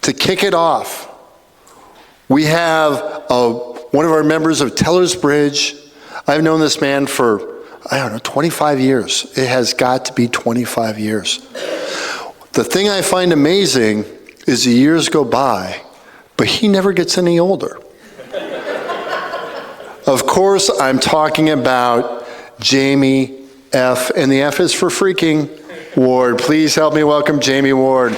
to kick it off, we have one of our members of Teller's Bridge. I've known this man for, 25 years. It has got to be 25 years. The thing I find amazing is the years go by, but he never gets any older. Of course, I'm talking about Jamie F., and the F is for freaking Ward. Please help me welcome Jamie Ward.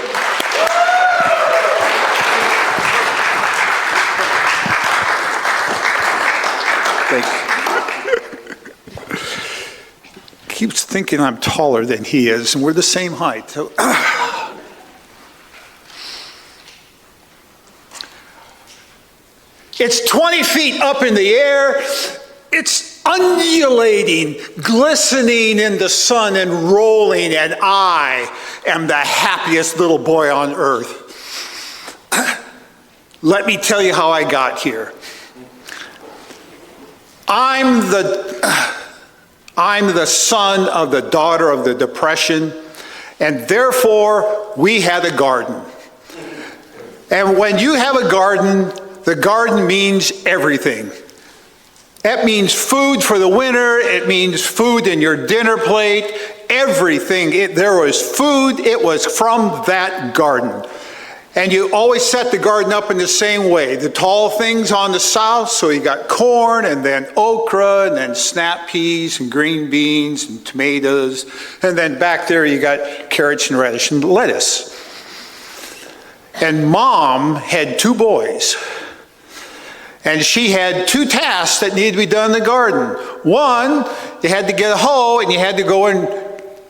Keeps thinking I'm taller than he is, and we're the same height. So, it's 20 feet up in the air. It's undulating, glistening in the sun and rolling, and I am the happiest little boy on earth. Let me tell you how I got here. I'm the son of the daughter of the Depression, and therefore we had a garden. And when you have a garden, the garden means everything. That means food for the winter, it means food in your dinner plate, everything. There was food, it was from that garden. And you always set the garden up in the same way. The tall things on the south, so you got corn and then okra and then snap peas and green beans and tomatoes. And then back there you got carrots and radish and lettuce. And Mom had 2 boys. And she had 2 tasks that needed to be done in the garden. One, you had to get a hoe and you had to go and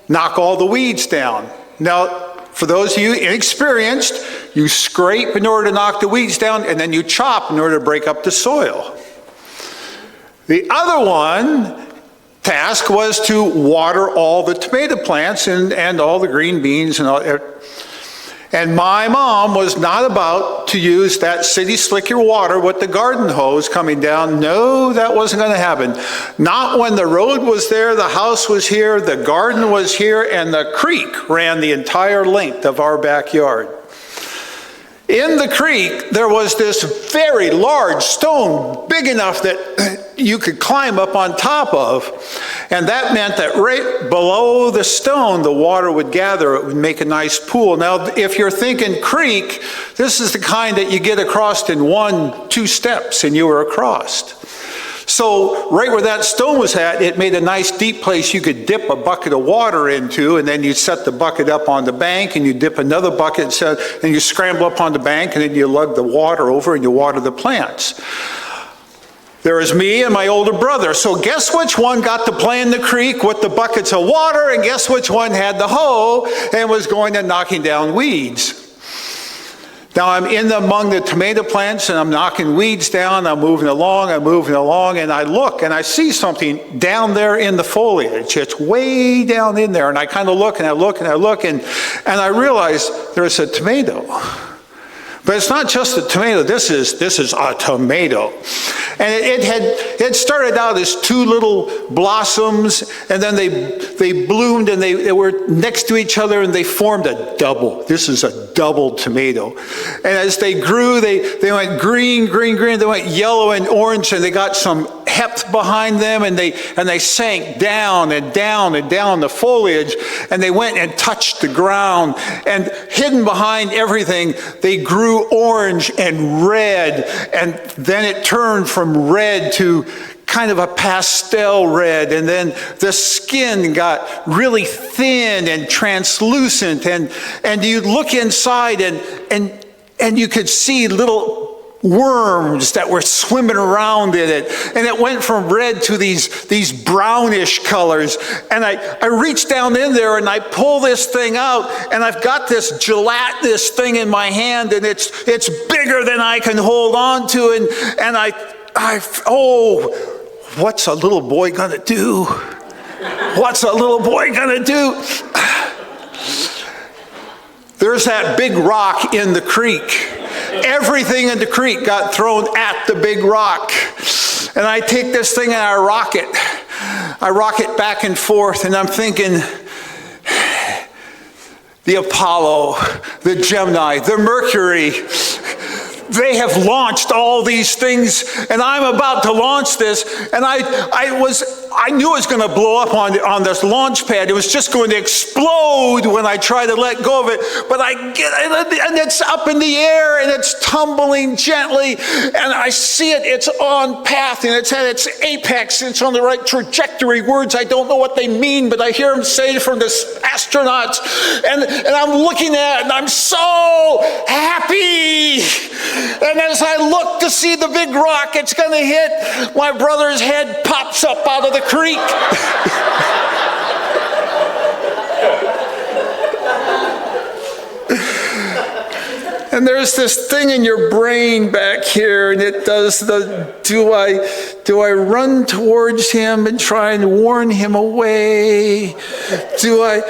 knock all the weeds down. Now, for those of you inexperienced, you scrape in order to knock the weeds down, and then you chop in order to break up the soil. The other task was to water all the tomato plants and all the green beans and all. And my mom was not about to use that city slicker water with the garden hose coming down. No, that wasn't going to happen. Not when the road was there, the house was here, the garden was here, and the creek ran the entire length of our backyard. In the creek, there was this very large stone, big enough that you could climb up on top of. And that meant that right below the stone, the water would gather. It would make a nice pool. Now, if you're thinking creek, this is the kind that you get across in 1-2 steps and you were across. So right where that stone was at, it made a nice deep place you could dip a bucket of water into, and then you set the bucket up on the bank, and you dip another bucket, and you scramble up on the bank, and then you lug the water over and you water the plants. There was me and my older brother. So guess which one got to play in the creek with the buckets of water, and guess which one had the hoe and was going and knocking down weeds? Now I'm among the tomato plants and I'm knocking weeds down, I'm moving along, and I look and I see something down there in the foliage. It's way down in there, and I kind of look and I look and I look, and I realize there's a tomato. But it's not just a tomato, this is a tomato. And it started out as 2 little blossoms, and then they bloomed and they were next to each other and they formed a double. This is a double tomato. And as they grew, they went green, they went yellow and orange, and they got some heft behind them, and they sank down and down and down the foliage, and they went and touched the ground, and hidden behind everything, they grew orange and red, and then it turned from red to kind of a pastel red, and then the skin got really thin and translucent, and you look inside and you could see little worms that were swimming around in it, and it went from red to these brownish colors. And I reach down in there and I pull this thing out, and I've got this gelatinous thing in my hand, and it's bigger than I can hold on to, and what's a little boy gonna do? What's a little boy gonna do? There's that big rock in the creek. Everything in the creek got thrown at the big rock. And I take this thing and I rock it back and forth, and I'm thinking, the Apollo, the Gemini, the Mercury. They have launched all these things, and I'm about to launch this, and I knew it was going to blow up on this launch pad. It was just going to explode when I tried to let go of it, but I get it, and it's up in the air, and it's tumbling gently, and I see it, it's on path, and it's at its apex, and it's on the right trajectory. Words, I don't know what they mean, but I hear them say from the astronauts, and I'm looking at it, and I'm so happy. And as I look to see the big rock it's going to hit, my brother's head pops up out of the creek. And there's this thing in your brain back here, and it does the, do I run towards him and try and warn him away? Do I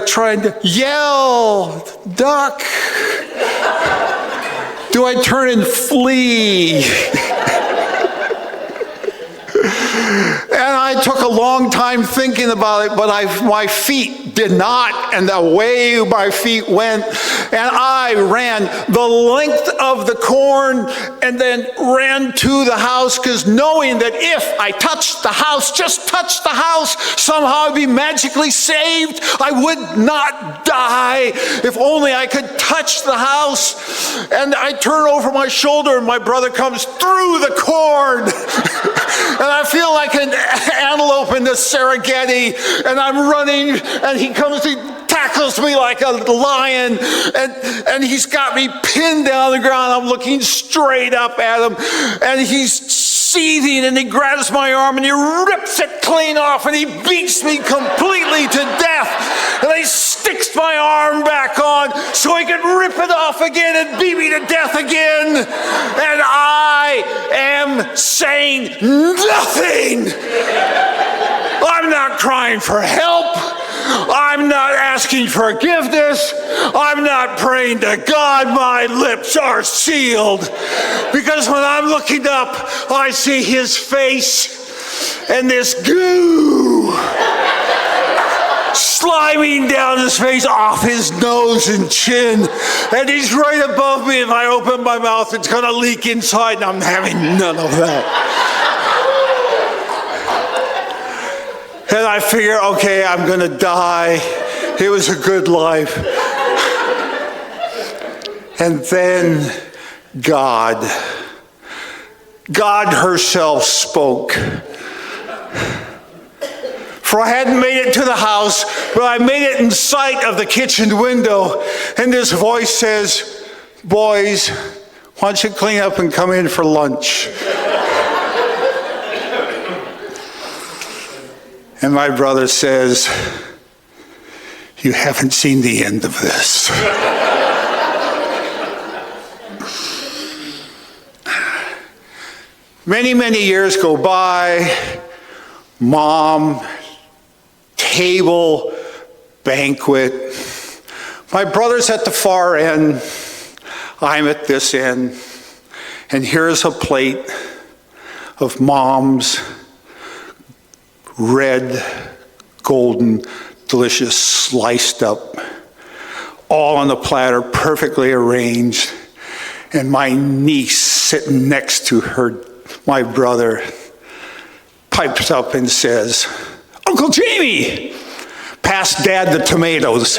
try and yell, duck? Do I turn and flee? And I took a long time thinking about it, but my feet did not, and the way my feet went, and I ran the length of the corn and then ran to the house, because knowing that if I touched the house, just touched the house, somehow I'd be magically saved. I would not die if only I could touch the house. And I turn over my shoulder, and my brother comes through the corn. And I feel like an antelope in the Serengeti, and I'm running, and he tackles me like a lion, and he's got me pinned down the ground. I'm looking straight up at him, and he's seething, and he grabs my arm, and he rips it clean off, and he beats me completely to death, and he sticks my arm back on so he can rip it off again and beat me to death again, and I am saying nothing. I'm not crying for help. I'm not asking forgiveness. I'm not praying to God. My lips are sealed. Because when I'm looking up, I see his face and this goo sliming down his face off his nose and chin. And he's right above me. If I open my mouth, it's going to leak inside, and I'm having none of that. And I figure, okay, I'm going to die. It was a good life. And then God herself spoke. For I hadn't made it to the house, but I made it in sight of the kitchen window. And this voice says, boys, why don't you clean up and come in for lunch? And my brother says, you haven't seen the end of this. Many, many years go by. Mom, table, banquet. My brother's at the far end. I'm at this end. And here's a plate of Mom's red, golden, delicious, sliced up, all on the platter, perfectly arranged. And my niece sitting next to my brother, pipes up and says, Uncle Jamie, pass Dad the tomatoes.